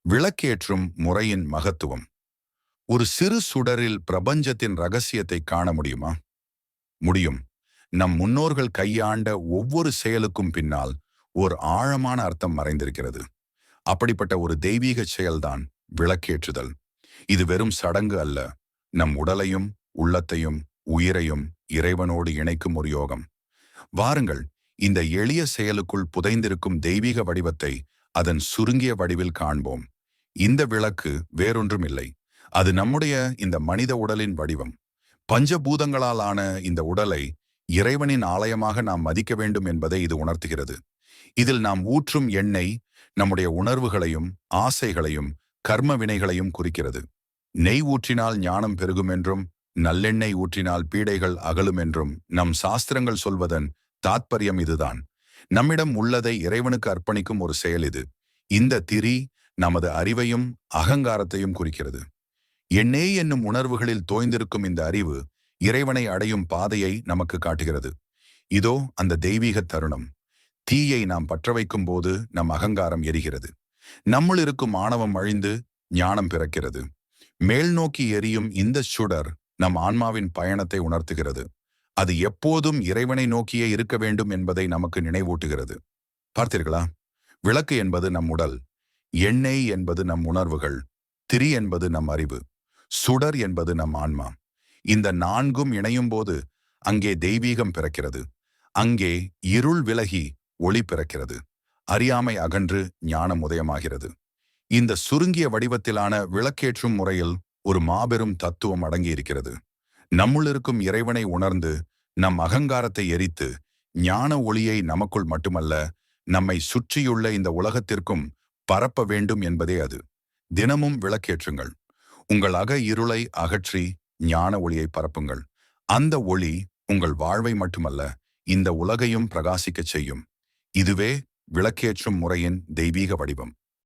விளக்கேற்றும் முறையின் மகத்துவம். ஒரு சிறு சுடரில் பிரபஞ்சத்தின் ரகசியத்தை காண முடியுமா? முடியும். நம் முன்னோர்கள் கையாண்ட ஒவ்வொரு செயலுக்கும் பின்னால் ஒரு ஆழமான அர்த்தம் மறைந்திருக்கிறது. அப்படிப்பட்ட ஒரு தெய்வீக செயல்தான் விளக்கேற்றுதல். இது வெறும் சடங்கு அல்ல, நம் உடலையும் உள்ளத்தையும் உயிரையும் இறைவனோடு இணைக்கும் ஒரு யோகம். வாருங்கள், இந்த எளிய செயலுக்குள் புதைந்திருக்கும் தெய்வீக வடிவத்தை அதன் சுருங்கிய வடிவில் காண்போம். இந்த விளக்கு வேறொன்றும் இல்லை, அது நம்முடைய இந்த மனித உடலின் வடிவம். பஞ்சபூதங்களால் ஆன இந்த உடலை இறைவனின் ஆலயமாக நாம் மதிக்க வேண்டும் என்பதை இது உணர்த்துகிறது. இதில் நாம் ஊற்றும் எண்ணெய் நம்முடைய உணர்வுகளையும் ஆசைகளையும் கர்ம வினைகளையும் குறிக்கிறது. நெய் ஊற்றினால் ஞானம் பெருகும் என்றும் நல்லெண்ணெய் ஊற்றினால் பீடைகள் அகலும் என்றும் நம் சாஸ்திரங்கள் சொல்வதன் தாத்பரியம் இதுதான். நம்மிடம் உள்ளதை இறைவனுக்கு அர்ப்பணிக்கும் ஒரு செயல் இது. இந்த திரி நமது அறிவையும் அகங்காரத்தையும் குறிக்கிறது. எண்ணெய் என்னும் உணர்வுகளில் தோய்ந்திருக்கும் இந்த அறிவு இறைவனை அடையும் பாதையை நமக்கு காட்டுகிறது. இதோ அந்த தெய்வீக தருணம். தீயை நாம் பற்ற வைக்கும் போது நம் அகங்காரம் எரிகிறது. நம்முள் இருக்கும் ஆணவம் அழிந்து ஞானம் பிறக்கிறது. மேல் நோக்கி எரியும் இந்த சுடர் நம் ஆன்மாவின் பயணத்தை உணர்த்துகிறது. அது எப்போதும் இறைவனை நோக்கியே இருக்க வேண்டும் என்பதை நமக்கு நினைவூட்டுகிறது. பார்த்தீர்களா? விளக்கு என்பது நம் உடல், எண்ணெய் என்பது நம் உணர்வுகள், திரி என்பது நம் அறிவு, சுடர் என்பது நம் ஆன்மா. இந்த நான்கும் இணையும் போது அங்கே தெய்வீகம் பிறக்கிறது. அங்கே இருள் விலகி ஒளி பிறக்கிறது. அறியாமை அகன்று ஞானம் உதயமாகிறது. இந்த சுருங்கிய வடிவத்திலான விளக்கேற்றும் முறையில் ஒரு மாபெரும் தத்துவம் அடங்கியிருக்கிறது. நம்முள் இருக்கும் இறைவனை உணர்ந்து நம் அகங்காரத்தை எரித்து ஞான ஒளியை நமக்குள் மட்டுமல்ல, நம்மை சுற்றியுள்ள இந்த உலகத்திற்கும் பரப்ப வேண்டும் என்பதே அது. தினமும் விளக்கேற்றுங்கள். உங்கள் அக இருளை அகற்றி ஞான ஒளியை பரப்புங்கள். அந்த ஒளி உங்கள் வாழ்வை மட்டுமல்ல, இந்த உலகையும் பிரகாசிக்கச் செய்யும். இதுவே விளக்கேற்றும் முறையின் தெய்வீக வடிவம்.